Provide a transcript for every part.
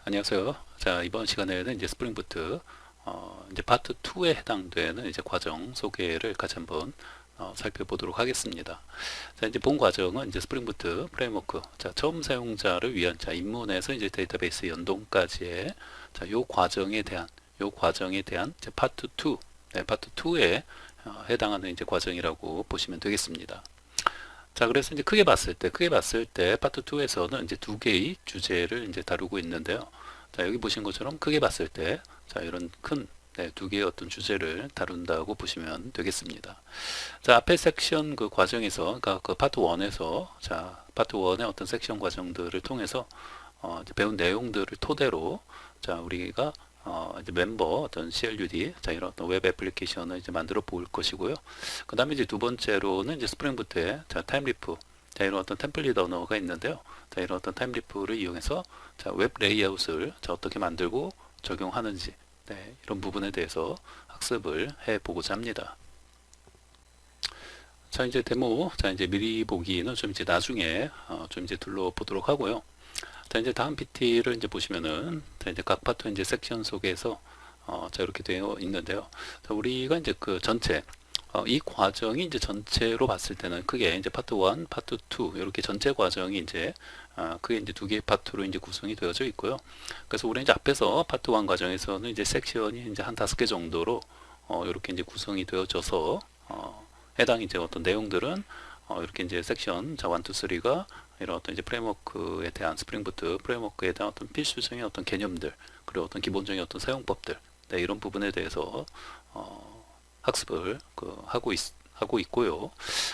안녕하세요. 자, 이번 시간에는 이제 스프링 부트, 이제 파트 2에 해당되는 이제 과정 소개를 같이 한번 살펴보도록 하겠습니다. 자, 이제 본 과정은 이제 스프링 부트 프레임워크, 자, 처음 사용자를 위한, 자, 입문에서 이제 데이터베이스 연동까지의, 자, 요 과정에 대한 이제 파트 2, 네, 파트 2에 해당하는 이제 과정이라고 보시면 되겠습니다. 자, 그래서 이제 크게 봤을 때 파트 2에서는 이제 두 개의 주제를 이제 다루고 있는데요. 자, 여기 보신 것처럼 크게 봤을 때, 자, 이런 큰, 네, 두 개의 어떤 주제를 다룬다고 보시면 되겠습니다. 자, 앞에 섹션 그 과정에서, 그러니까 그 파트 1에서, 자, 파트 1의 어떤 섹션 과정들을 통해서, 이제 배운 내용들을 토대로, 자, 우리가 이제 멤버 어떤 CLUD, 자, 이런 어떤 웹 애플리케이션을 이제 만들어 볼 것이고요. 그 다음에 이제 두 번째로는 이제 스프링부트에, 자, 타임리프, 자, 이런 어떤 템플릿 언어가 있는데요. 자, 이런 어떤 타임리프를 이용해서, 자, 웹 레이아웃을, 자, 어떻게 만들고 적용하는지, 네, 이런 부분에 대해서 학습을 해 보고자 합니다. 자, 이제 데모, 자, 이제 미리 보기는 좀 이제 나중에, 좀 이제 둘러보도록 하고요. 자, 이제 다음 PT를 이제 보시면은, 자, 이제 각 파트 이제 섹션 속에서, 자, 이렇게 되어 있는데요. 자, 우리가 이제 그 전체, 이 과정이 이제 전체로 봤을 때는 크게 이제 파트 1, 파트 2, 이렇게 전체 과정이 이제, 그게 이제 두 개의 파트로 이제 구성이 되어져 있고요. 그래서 우리 이제 앞에서 파트 1 과정에서는 이제 섹션이 이제 한 5개 정도로, 이렇게 이제 구성이 되어져서, 해당 이제 어떤 내용들은, 이렇게 이제 섹션, 자, 1, 2, 3가 이런 어떤 이제 프레임워크에 대한 스프링부트 프레임워크에 대한 어떤 필수적인 어떤 개념들 그리고 어떤 기본적인 어떤 사용법들, 네, 이런 부분에 대해서 학습을 하고 있고요.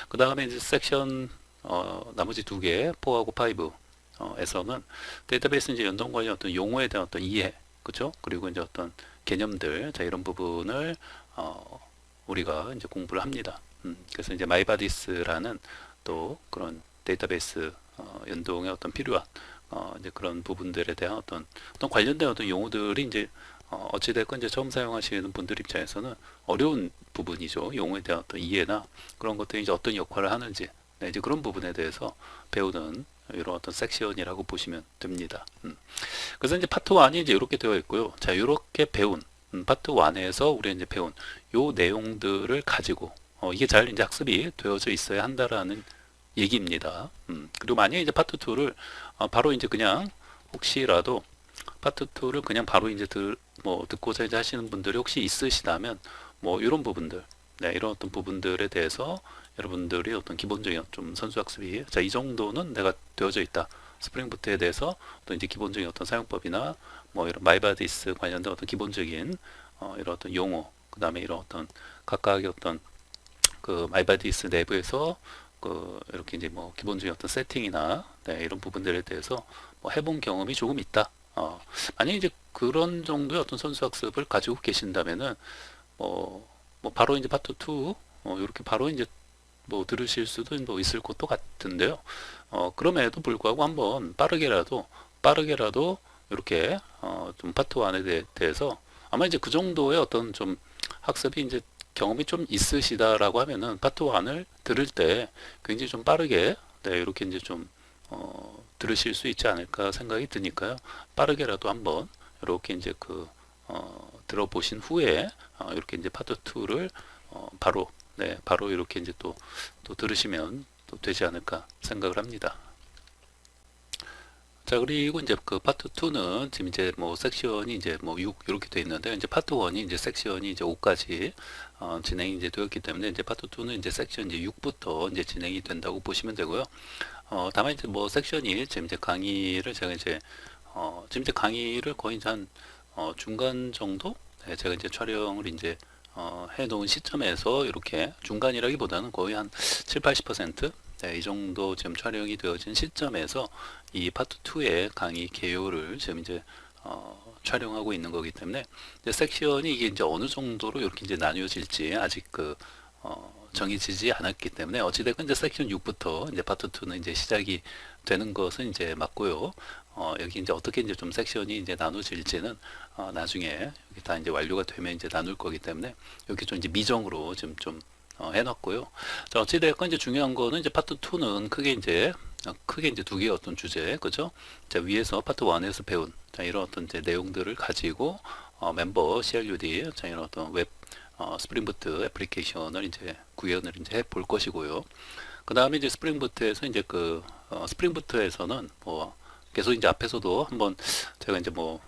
그 다음에 이제 섹션 나머지 두 개, 4하고 5 에서는 데이터베이스 이제 연동 관련 어떤 용어에 대한 어떤 이해, 그죠? 그리고 이제 어떤 개념들, 자, 이런 부분을 우리가 이제 공부를 합니다. 그래서 이제 마이바디스라는 또 그런 데이터베이스 연동에 어떤 필요한 이제 그런 부분들에 대한 어떤 관련된 어떤 용어들이 이제 어찌됐건 이제 처음 사용하시는 분들 입장에서는 어려운 부분이죠. 용어에 대한 어떤 이해나 그런 것들이 이제 어떤 역할을 하는지, 네, 이제 그런 부분에 대해서 배우는 이런 어떤 섹션이라고 보시면 됩니다. 그래서 이제 파트 1이 이제 이렇게 되어 있고요. 자, 이렇게 배운 파트 1에서 우리 이제 배운 요 내용들을 가지고 이게 잘 이제 학습이 되어져 있어야 한다라는 얘기입니다. 그리고 만약에 이제 파트 2를 바로 이제 그냥 혹시라도 파트 2를 그냥 바로 이제 듣고자 이제 하시는 분들이 혹시 있으시다면 뭐 이런 부분들, 네, 이런 어떤 부분들에 대해서 여러분들이 어떤 기본적인 좀 선수 학습이, 자, 이 정도는 내가 되어져 있다. 스프링부트에 대해서 어떤 이제 기본적인 어떤 사용법이나 뭐 이런 마이바디스 관련된 어떤 기본적인 이런 어떤 용어, 그 다음에 이런 어떤 각각의 어떤 그 마이바디스 내부에서 그 이렇게 이제 뭐 기본적인 어떤 세팅이나, 네, 이런 부분들에 대해서 뭐 해본 경험이 조금 있다. 만약에 이제 그런 정도의 어떤 선수 학습을 가지고 계신다면은 뭐 바로 이제 파트 2 이렇게 바로 이제 뭐 들으실 수도 뭐 있을 것도 같은데요. 그럼에도 불구하고 한번 빠르게라도 이렇게 좀 파트 1에 대해서 아마 이제 그 정도의 어떤 좀 학습이 이제 경험이 좀 있으시다라고 하면은 파트 1을 들을 때 굉장히 좀 빠르게, 네, 이렇게 이제 좀 들으실 수 있지 않을까 생각이 드니까요. 빠르게라도 한번 이렇게 이제 들어보신 후에 이렇게 이제 파트 2를 바로, 네, 바로 이렇게 이제 또 들으시면 또 되지 않을까 생각을 합니다. 자, 그리고 이제 그 파트 2는 지금 이제 뭐 섹션이 이제 뭐 6 이렇게 돼 있는데, 이제 파트 1이 이제 섹션이 이제 5까지 진행이 이제 되었기 때문에 이제 파트 2는 이제 섹션 이제 6부터 이제 진행이 된다고 보시면 되고요. 다만 이제 뭐 섹션이 지금 이제 강의를 제가 이제 지금 이제 강의를 거의 이제 한 중간 정도, 네, 제가 이제 촬영을 이제 해 놓은 시점에서 이렇게 중간이라기보다는 거의 한 7, 80%, 네, 이 정도 지금 촬영이 되어진 시점에서 이 파트 2의 강의 개요를 지금 이제 촬영하고 있는 거기 때문에 이제 섹션이 이게 이제 어느 정도로 이렇게 이제 나뉘어질지 아직 정해지지 않았기 때문에 어찌됐건 이제 섹션 6부터 이제 파트 2는 이제 시작이 되는 것은 이제 맞고요. 여기 이제 어떻게 이제 좀 섹션이 이제 나눠질지는 나중에 여기 다 이제 완료가 되면 이제 나눌 거기 때문에 여기 좀 이제 미정으로 지금 좀 해놨고요. 자, 어찌됐건 이제 중요한 거는 이제 파트 2는 크게 이제 크게 이제 두 개의 어떤 주제, 그죠? 자, 위에서 파트 1에서 배운 자, 이런 어떤 이제 내용들을 가지고 멤버 CRUD 자, 이런 어떤 웹 스프링 부트 애플리케이션을 이제 구현을 이제 해볼 것이고요. 그 다음에 이제 스프링 부트에서 이제 스프링 부트에서는 뭐 계속 이제 앞에서도 한번 제가 이제 뭐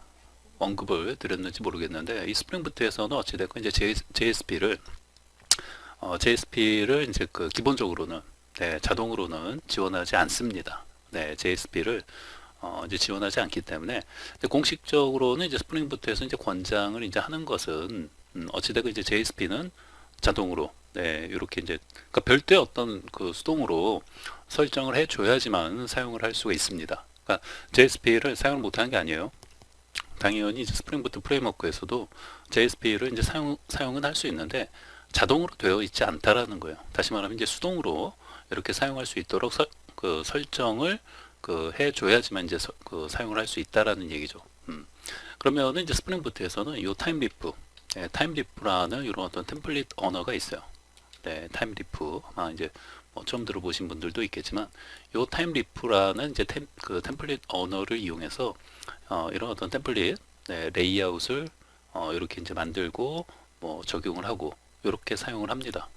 언급을 드렸는지 모르겠는데 이 스프링 부트에서는 어찌됐건 이제 JSP를 이제 기본적으로는 네, 자동으로는 지원하지 않습니다. 네, JSP를 이제 지원하지 않기 때문에 이제 공식적으로는 이제 스프링 부트에서 이제 권장을 이제 하는 것은 어찌되건 이제 JSP는 자동으로 네, 이렇게 이제 그러니까 별도의 어떤 수동으로 설정을 해줘야지만 사용을 할 수가 있습니다. 그러니까 JSP를 사용을 못하는 게 아니에요. 당연히 이제 스프링 부트 프레임워크에서도 JSP를 이제 사용은 할 수 있는데 자동으로 되어 있지 않다라는 거예요. 다시 말하면 이제 수동으로 이렇게 사용할 수 있도록 설정을 해줘야지만 이제 사용을 할 수 있다라는 얘기죠. 그러면은 이제 스프링 부트에서는 이 타임리프, 네, 타임리프라는 이런 어떤 템플릿 언어가 있어요. 네, 타임리프 아마 이제 뭐 처음 들어보신 분들도 있겠지만 이 타임리프라는 이제 템플릿 언어를 이용해서 이런 어떤 템플릿 네, 레이아웃을 이렇게 이제 만들고 뭐 적용을 하고 이렇게 사용을 합니다.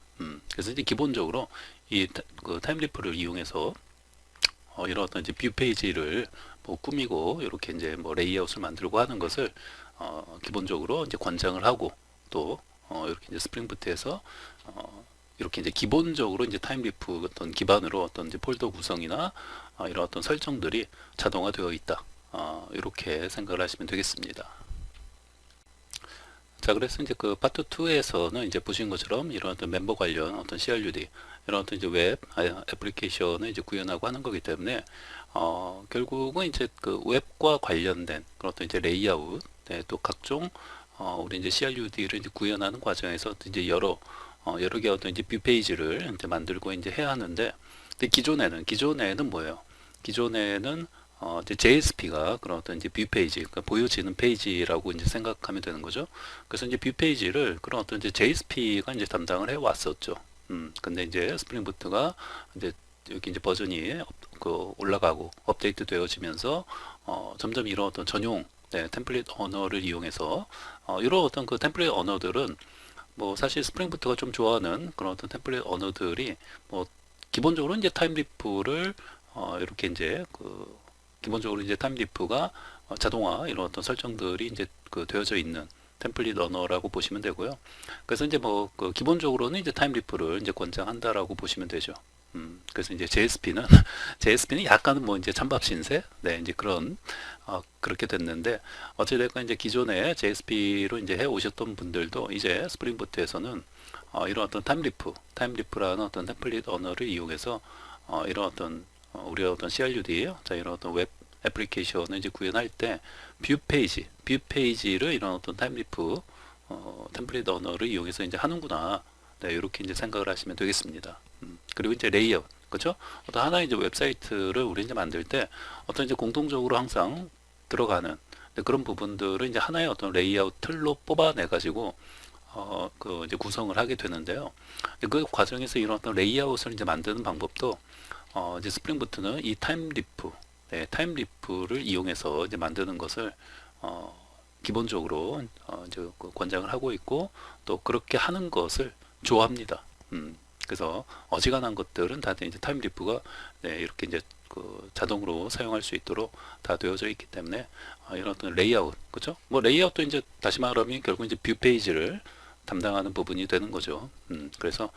그래서 이제 기본적으로 이 타임리프를 이용해서 이런 어떤 이제 뷰 페이지를 뭐 꾸미고 이렇게 이제 뭐 레이아웃을 만들고 하는 것을 기본적으로 이제 권장을 하고 또 이렇게 이제 스프링 부트에서 이렇게 이제 기본적으로 이제 타임리프 어떤 기반으로 어떤 이제 폴더 구성이나 이런 어떤 설정들이 자동화되어 있다. 이렇게 생각을 하시면 되겠습니다. 자, 그래서 이제 파트 2에서는 이제 보신 것처럼 이런 어떤 멤버 관련 어떤 CRUD, 이런 어떤 이제 웹 애플리케이션을 이제 구현하고 하는 거기 때문에, 결국은 이제 웹과 관련된 그런 어떤 이제 레이아웃, 네, 또 각종, 우리 이제 CRUD를 이제 구현하는 과정에서 이제 여러 개 어떤 이제 뷰 페이지를 이제 만들고 이제 해야 하는데, 근데 기존에는 뭐예요? 기존에는 이제 JSP가 그런 어떤 이제 뷰 페이지, 그러니까 보여지는 페이지라고 이제 생각하면 되는 거죠. 그래서 이제 뷰 페이지를 그런 어떤 이제 JSP가 이제 담당을 해 왔었죠. 근데 이제 스프링 부트가 이제 여기 이제 버전이 올라가고 업데이트 되어지면서 점점 이런 어떤 전용 네, 템플릿 언어를 이용해서 이런 어떤 템플릿 언어들은 뭐 사실 스프링 부트가 좀 좋아하는 그런 어떤 템플릿 언어들이 뭐 기본적으로 이제 타임리프를 이렇게 이제 기본적으로 이제 타임리프가 자동화 이런 어떤 설정들이 이제 되어져 있는 템플릿 언어라고 보시면 되고요. 그래서 이제 뭐 기본적으로는 이제 타임리프를 이제 권장한다라고 보시면 되죠. 그래서 이제 JSP는 약간은 뭐 이제 찬밥 신세, 네, 이제 그렇게 됐는데 어찌됐건 이제 기존에 JSP로 이제 해 오셨던 분들도 이제 스프링 부트에서는 이런 어떤 타임리프라는 어떤 템플릿 언어를 이용해서 이런 어떤 우리가 어떤 CRUD, 자 이런 어떤 웹 애플리케이션을 이제 구현할 때 뷰 페이지를 이런 어떤 타임리프 템플릿 언어를 이용해서 이제 하는구나. 네, 이렇게 이제 생각을 하시면 되겠습니다. 그리고 이제 레이아웃, 그렇죠? 어떤 하나의 이제 웹사이트를 우리 이제 만들 때 어떤 이제 공통적으로 항상 들어가는 그런 부분들을 이제 하나의 어떤 레이아웃 틀로 뽑아내 가지고 이제 구성을 하게 되는데요. 그 과정에서 이런 어떤 레이아웃을 이제 만드는 방법도 이제 스프링 부트는 이 네, 타임리프를 이용해서 이제 만드는 것을 기본적으로 이제 권장을 하고 있고 또 그렇게 하는 것을 좋아합니다. 그래서 어지간한 것들은 다들 이제 타임리프가 네, 이렇게 이제 자동으로 사용할 수 있도록 다 되어져 있기 때문에 이런 어떤 레이아웃, 그렇죠? 뭐 레이아웃도 이제 다시 말하면 결국 이제 뷰 페이지를 담당하는 부분이 되는 거죠. 그래서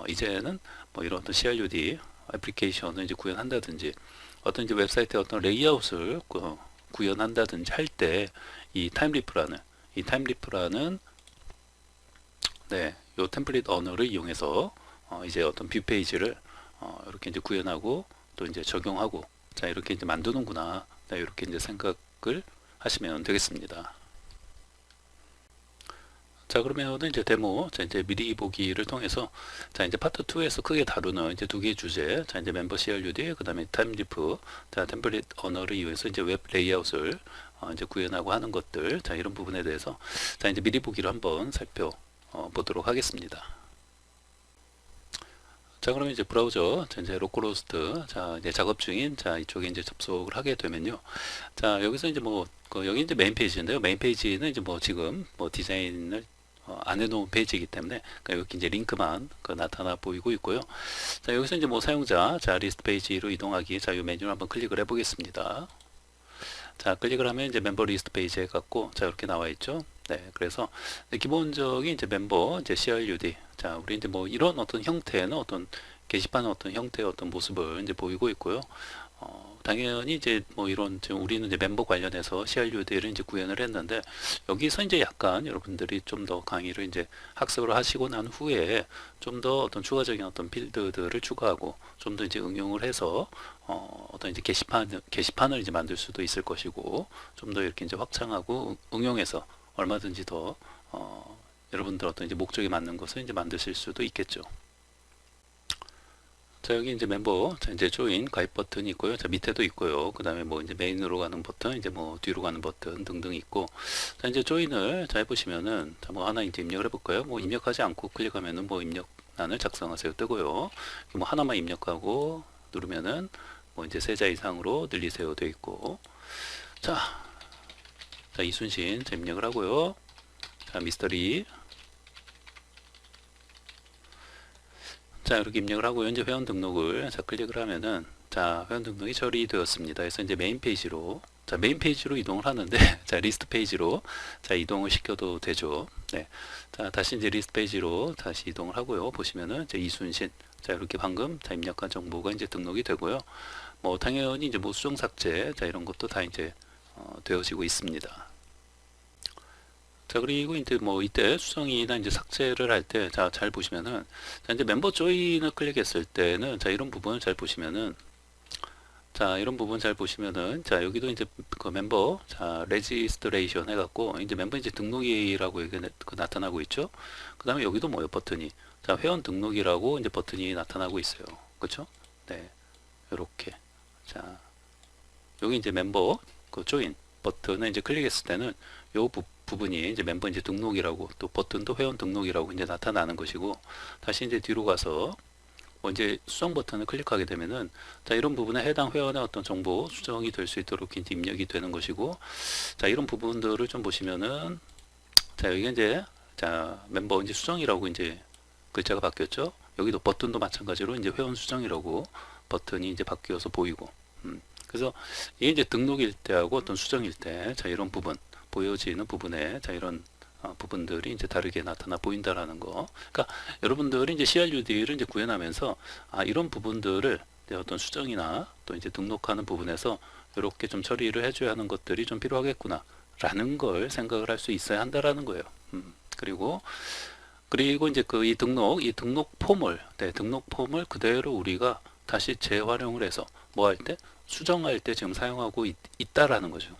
이제는 뭐 이런 어떤 CRUD 애플리케이션을 이제 구현한다든지 어떤 이제 웹사이트의 어떤 레이아웃을 구현한다든지 할 때 이 타임리프라는 네, 요 템플릿 언어를 이용해서 이제 어떤 뷰 페이지를 이렇게 이제 구현하고 또 이제 적용하고 자 이렇게 이제 만드는구나. 네, 이렇게 이제 생각을 하시면 되겠습니다. 자, 그러면은 이제 데모, 자, 이제 미리 보기를 통해서, 자, 이제 파트 2에서 크게 다루는 이제 두 개의 주제, 자, 이제 멤버 CRUD, 그 다음에 타임리프, 자, 템플릿 언어를 이용해서 이제 웹 레이아웃을 이제 구현하고 하는 것들, 자, 이런 부분에 대해서, 자, 이제 미리 보기를 한번 살펴보도록 하겠습니다. 자, 그러면 이제 브라우저, 자, 이제 로컬호스트, 자, 이제 작업 중인, 자, 이쪽에 이제 접속을 하게 되면요. 자, 여기서 이제 뭐, 여기 이제 메인 페이지인데요. 메인 페이지는 이제 뭐 지금 뭐 디자인을 안 해놓은 페이지이기 때문에 그러니까 여기 이제 링크만 나타나 보이고 있고요. 자, 여기서 이제 뭐 사용자, 자, 리스트 페이지로 이동하기, 자, 이 메뉴를 한번 클릭을 해보겠습니다. 자, 클릭을 하면 이제 멤버 리스트 페이지에 갖고, 자, 이렇게 나와 있죠. 네, 그래서 기본적인 이제 멤버, 이제 CRUD, 자, 우리 이제 뭐 이런 어떤 형태는 어떤 게시판의 어떤 형태의 어떤 모습을 이제 보이고 있고요. 당연히 이제 뭐 이런 지금 우리는 이제 멤버 관련해서 CRUD를 이제 구현을 했는데 여기서 이제 약간 여러분들이 좀 더 강의를 이제 학습을 하시고 난 후에 좀 더 어떤 추가적인 어떤 필드들을 추가하고 좀 더 이제 응용을 해서 어떤 이제 게시판을 이제 만들 수도 있을 것이고 좀 더 이렇게 이제 확장하고 응용해서 얼마든지 더 여러분들 어떤 이제 목적에 맞는 것을 이제 만드실 수도 있겠죠. 자, 여기 이제 멤버, 자, 이제 조인 가입 버튼이 있고요. 자, 밑에도 있고요. 그 다음에 뭐 이제 메인으로 가는 버튼, 이제 뭐 뒤로 가는 버튼 등등 있고. 자, 이제 조인을 자, 해보시면은, 자, 뭐 하나 이제 입력을 해볼까요? 뭐 입력하지 않고 클릭하면은 뭐 입력란을 작성하세요 뜨고요. 뭐 하나만 입력하고 누르면은 뭐 이제 세 자 이상으로 늘리세요 되어 있고. 자, 자, 이순신 자, 입력을 하고요. 자, 미스터리. 자, 이렇게 입력을 하고 현재 회원 등록을 자, 클릭을 하면은 자, 회원 등록이 처리되었습니다. 그래서 이제 메인 페이지로 자, 메인 페이지로 이동을 하는데 자, 리스트 페이지로 자, 이동을 시켜도 되죠. 네. 자, 다시 이제 리스트 페이지로 다시 이동을 하고요. 보시면은 이제 이순신 자, 이렇게 방금 자, 입력한 정보가 이제 등록이 되고요. 뭐 당연히 이제 뭐 수정 삭제 자, 이런 것도 다 이제 되어지고 있습니다. 자, 그리고 이제 뭐 이때 수정이나 이제 삭제를 할 때, 자, 잘 보시면은, 자, 이제 멤버 조인을 클릭했을 때는, 자, 이런 부분을 잘 보시면은, 자, 이런 부분 잘 보시면은, 자, 여기도 이제 그 멤버, 자, 레지스트레이션 해갖고, 이제 멤버 이제 등록이라고 여기 나타나고 있죠. 그 다음에 여기도 뭐요, 버튼이. 자, 회원 등록이라고 이제 버튼이 나타나고 있어요. 그쵸? 네. 요렇게. 자, 여기 이제 멤버, 그 조인 버튼을 이제 클릭했을 때는, 요 부분이 이제 멤버 이제 등록이라고 또 버튼도 회원 등록이라고 이제 나타나는 것이고 다시 이제 뒤로 가서 뭐 이제 수정 버튼을 클릭하게 되면은 자 이런 부분에 해당 회원의 어떤 정보 수정이 될 수 있도록 이제 입력이 되는 것이고 자 이런 부분들을 좀 보시면은 자 여기 이제 자 멤버 이제 수정이라고 이제 글자가 바뀌었죠. 여기도 버튼도 마찬가지로 이제 회원 수정이라고 버튼이 이제 바뀌어서 보이고 그래서 이게 이제 등록일 때하고 어떤 수정일 때 자 이런 부분 보여지는 부분에 자 이런 부분들이 이제 다르게 나타나 보인다라는 거. 그러니까 여러분들이 이제 CRUD를 이제 구현하면서 이런 부분들을 어떤 수정이나 또 이제 등록하는 부분에서 이렇게 좀 처리를 해줘야 하는 것들이 좀 필요하겠구나라는 걸 생각을 할 수 있어야 한다라는 거예요. 그리고 이제 그 이 등록 폼을 등록 폼을 그대로 우리가 다시 재활용을 해서 뭐 할 때 수정할 때 지금 사용하고 있다라는 거죠.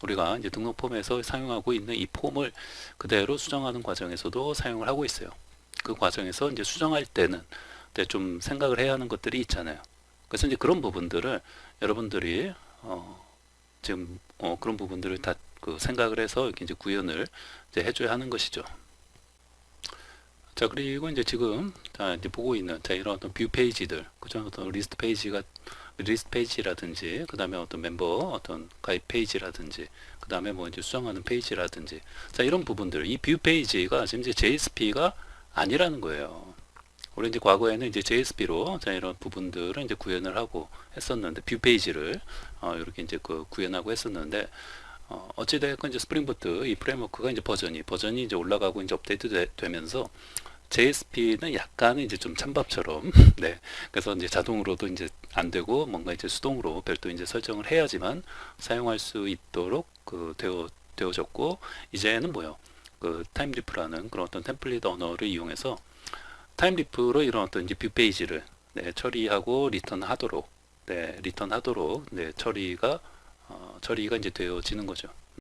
우리가 이제 등록 폼에서 사용하고 있는 이 폼을 그대로 수정하는 과정에서도 사용을 하고 있어요. 그 과정에서 이제 수정할 때는 좀 생각을 해야 하는 것들이 있잖아요. 그래서 이제 그런 부분들을 여러분들이 지금 그런 부분들을 다 그 생각을 해서 이렇게 이제 구현을 이제 해줘야 하는 것이죠. 자, 그리고 이제 지금 자 이제 보고 있는 자 이런 어떤 뷰 페이지들, 그죠? 어떤 리스트 페이지라든지 그 다음에 어떤 멤버 어떤 가입 페이지라든지 그 다음에 뭐 이제 수정하는 페이지라든지 자 이런 부분들 이 뷰 페이지가 지금 이제 JSP가 아니라는 거예요. 우리 이제 과거에는 이제 JSP로 자 이런 부분들을 이제 구현을 하고 했었는데 뷰 페이지를 이렇게 이제 그 구현하고 했었는데 어찌됐건 이제 스프링부트 이 프레임워크가 이제 버전이 이제 올라가고 이제 업데이트 되면서 JSP는 약간은 이제 좀 찬밥처럼 네 그래서 이제 자동으로도 이제 안 되고 뭔가 이제 수동으로 별도 이제 설정을 해야지만 사용할 수 있도록 그 되어졌고 이제는 뭐요 그 타임리프라는 그런 어떤 템플릿 언어를 이용해서 타임리프로 이런 어떤 이제 뷰 페이지를 처리하고 리턴하도록 처리가 이제 되어지는 거죠.